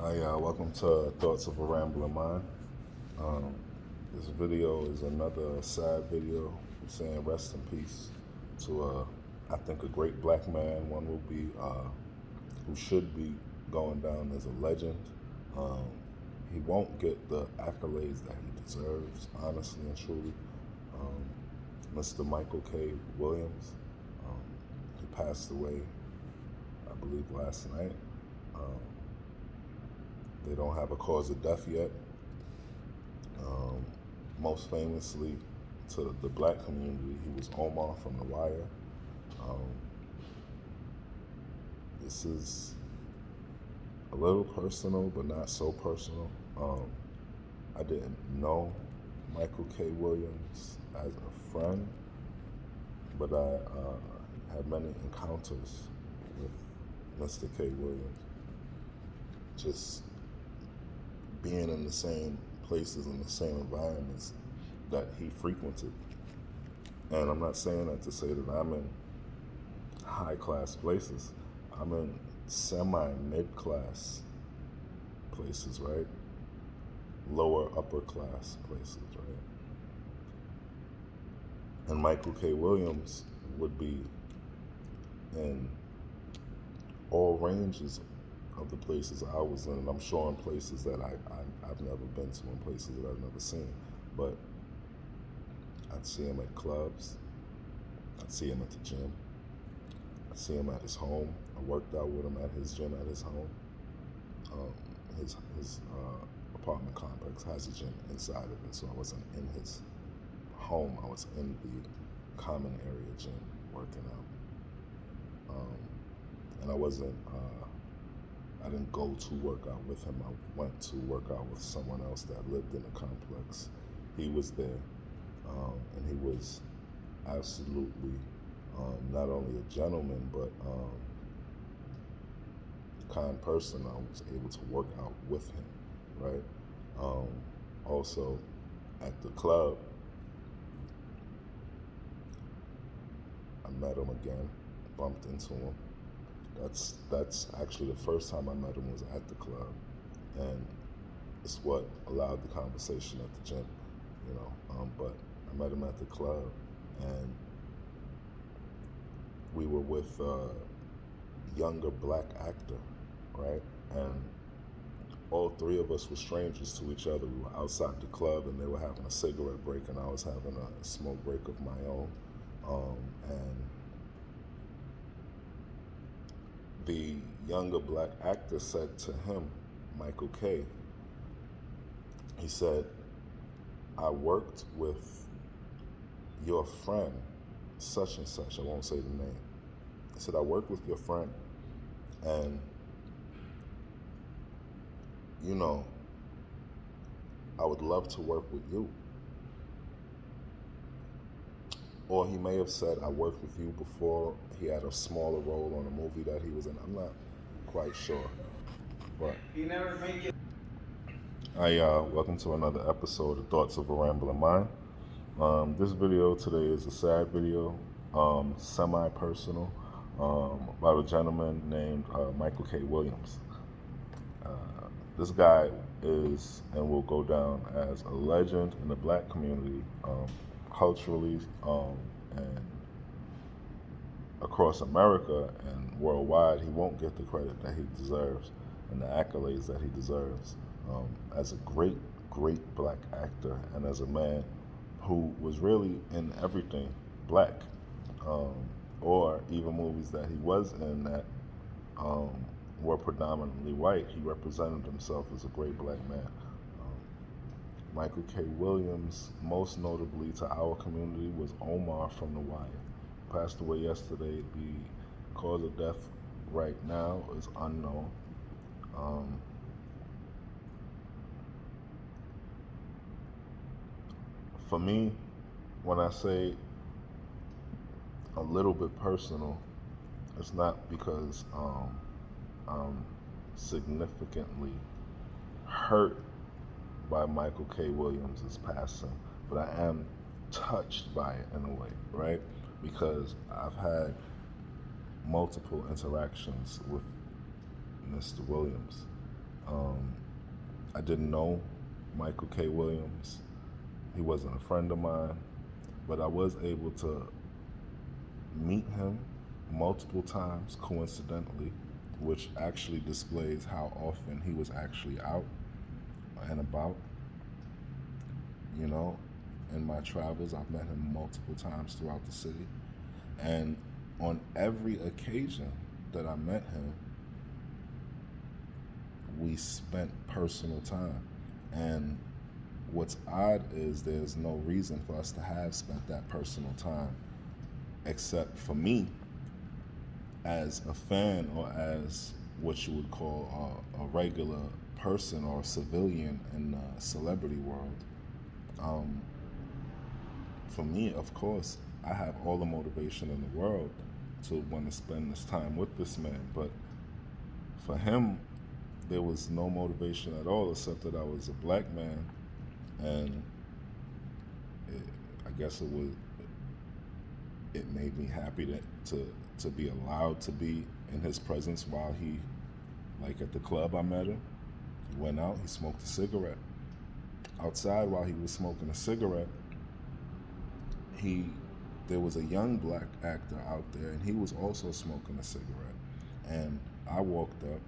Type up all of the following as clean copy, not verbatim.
Welcome to Thoughts of a Rambling Mind. Um, this video is another sad video saying rest in peace to, I think, a great black man. One will be, who should be going down as a legend. Um, he won't get the accolades that he deserves, honestly and truly. Mr. Michael K. Williams. Um, he passed away, I believe, last night. Um, They don't have a cause of death yet. Most famously to the black community, he was Omar from The Wire. Um, this is a little personal, but not so personal. I didn't know Michael K. Williams as a friend, but I had many encounters with Mr. K. Williams. Just being in the same places and the same environments that he frequented. And I'm not saying that to say that I'm in high class places. I'm in semi-mid class places, right? Lower upper class places, right? And Michael K. Williams would be in all ranges of the places I was in. And I'm sure in places that I've never been to, and places that I've never seen. But I'd see him at clubs. I'd see him at the gym. I'd see him at his home. I worked out with him at his gym at his home. His apartment complex has a gym inside of it, so I wasn't in his home. I was in the common area gym working out. And I wasn't. I didn't go to work out with him. I went to work out with someone else that lived in the complex. He was there, and he was absolutely not only a gentleman, but a kind person. I was able to work out with him, right? Also, at the club, I met him again, bumped into him. That's actually the first time I met him was at the club, and it's what allowed the conversation at the gym, you know. But I met him at the club, and we were with a younger black actor, right? And all three of us were strangers to each other. We were outside the club, and they were having a cigarette break, and I was having a smoke break of my own, and the younger black actor said to him, Michael K., he said, I worked with your friend, such and such, I won't say the name. He said, I worked with your friend, and, you know, I would love to work with you. Or he may have said, I worked with you before. He had a smaller role on a movie that he was in. I'm not quite sure. But he never made it. Welcome to another episode of Thoughts of a Rambling Mind. This video today is a sad video, semi-personal, about a gentleman named Michael K. Williams. This guy is and will go down as a legend in the black community, culturally, and across America and worldwide. He won't get the credit that he deserves and the accolades that he deserves as a great, great black actor, and as a man who was really in everything black, or even movies that he was in that were predominantly white. He represented himself as a great black man. Michael K. Williams, most notably to our community, was Omar from The Wire. Passed away yesterday. The cause of death right now is unknown. For me, when I say a little bit personal, it's not because I'm significantly hurt by Michael K. Williams' passing, but I am touched by it in a way, right? Because I've had multiple interactions with Mr. Williams. I didn't know Michael K. Williams. He wasn't a friend of mine, but I was able to meet him multiple times coincidentally, which actually displays how often he was actually out and about. You know, in my travels, I've met him multiple times throughout the city. And on every occasion that I met him, we spent personal time. And what's odd is there's no reason for us to have spent that personal time except for me as a fan or as what you would call a regular person or a civilian in the celebrity world. Um, for me, of course, I have all the motivation in the world to want to spend this time with this man, but for him, there was no motivation at all except that I was a black man, and it, I guess it made me happy to be allowed to be in his presence while he, like at the club I met him, he went out, he smoked a cigarette. Outside while he was smoking a cigarette, he there was a young black actor out there and he was also smoking a cigarette. And I walked up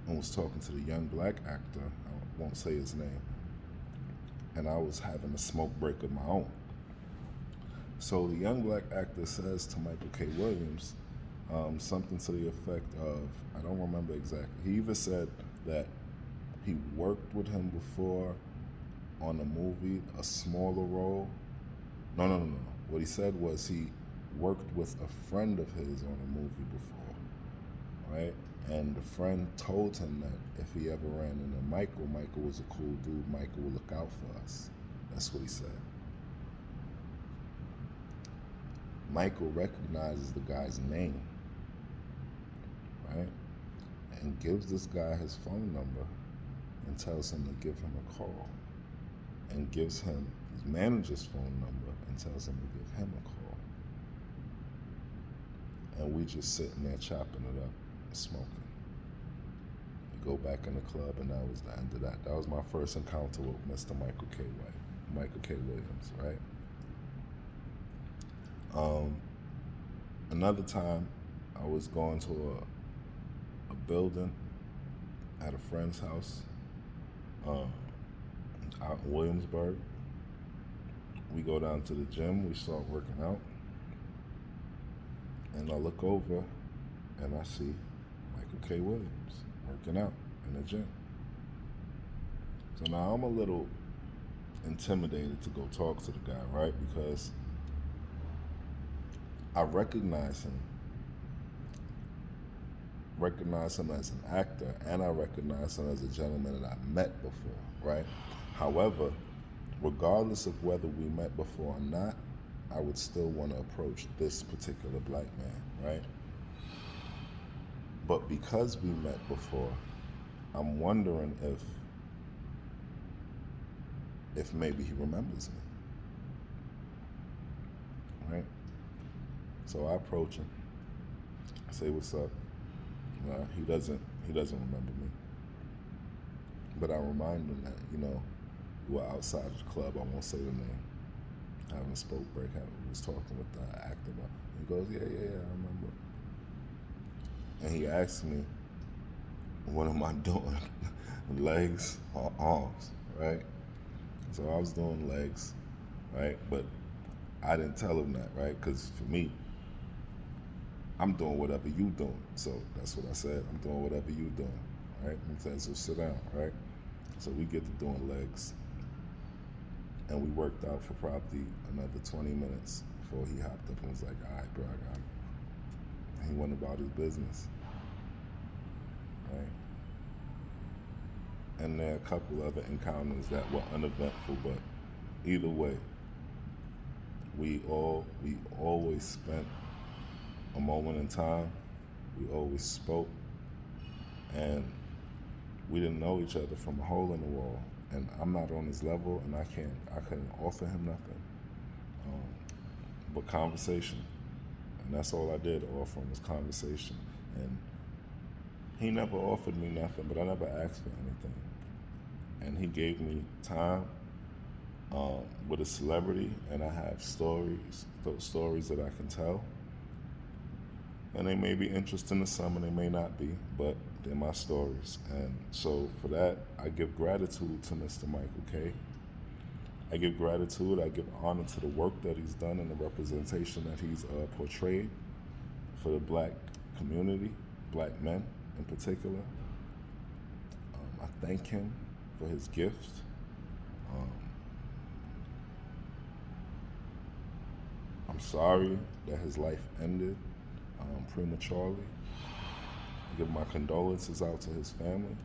and was talking to the young black actor, I won't say his name, and I was having a smoke break of my own. So the young black actor says to Michael K. Williams something to the effect of, I don't remember exactly. He either said that he worked with him before on a movie, a smaller role. No. What he said was he worked with a friend of his on a movie before, right? And the friend told him that if he ever ran into Michael was a cool dude, Michael would look out for us. That's what he said. Michael recognizes the guy's name, right? And gives this guy his phone number and tells him to give him a call. And gives him his manager's phone number and tells him to give him a call. And we just sitting there chopping it up, smoking. We go back in the club, and that was the end of that. That was my first encounter with Mr. Michael K. Williams, right? Another time, I was going to a building at a friend's house out in Williamsburg. We go down to the gym, we start working out, and I look over and I see Michael K. Williams working out in the gym. So now I'm a little intimidated to go talk to the guy, right? Because I recognize him as an actor, and I recognize him as a gentleman that I met before, right? However, regardless of whether we met before or not, I would still want to approach this particular black man, right? But because we met before, I'm wondering if maybe he remembers me, right? So I approach him, I say, "What's up?" He doesn't remember me, but I remind him that, we were outside of the club. I won't say the name. Having a smoke break. I was talking with the actor about. He goes, "Yeah, I remember." And he asked me, "What am I doing? Legs or arms?" Right? So I was doing legs, right? But I didn't tell him that, right? Because for me, I'm doing whatever you doing. So that's what I said. I'm doing whatever you doing, right? He said, "So sit down," right? So we get to doing legs. And we worked out for probably another 20 minutes before he hopped up and was like, "All right, bro, I got it." And he went about his business, right? And there are a couple other encounters that were uneventful, but either way, we always spent a moment in time. We always spoke, and we didn't know each other from a hole in the wall. And I'm not on his level, and I couldn't offer him nothing but conversation. And that's all I did offer him was conversation. And he never offered me nothing, but I never asked for anything. and he gave me time with a celebrity, and I have stories, those stories that I can tell. And they may be interesting to some and they may not be, but they're my stories. And so for that, I give gratitude to Mr. Michael K. I give gratitude, I give honor to the work that he's done and the representation that he's portrayed for the black community, black men in particular. I thank him for his gift. Um, I'm sorry that his life ended prematurely. I give my condolences out to his family.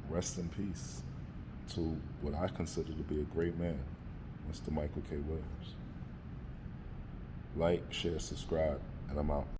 Rest in peace to what I consider to be a great man, Mr. Michael K. Williams. Like, share, subscribe, and I'm out.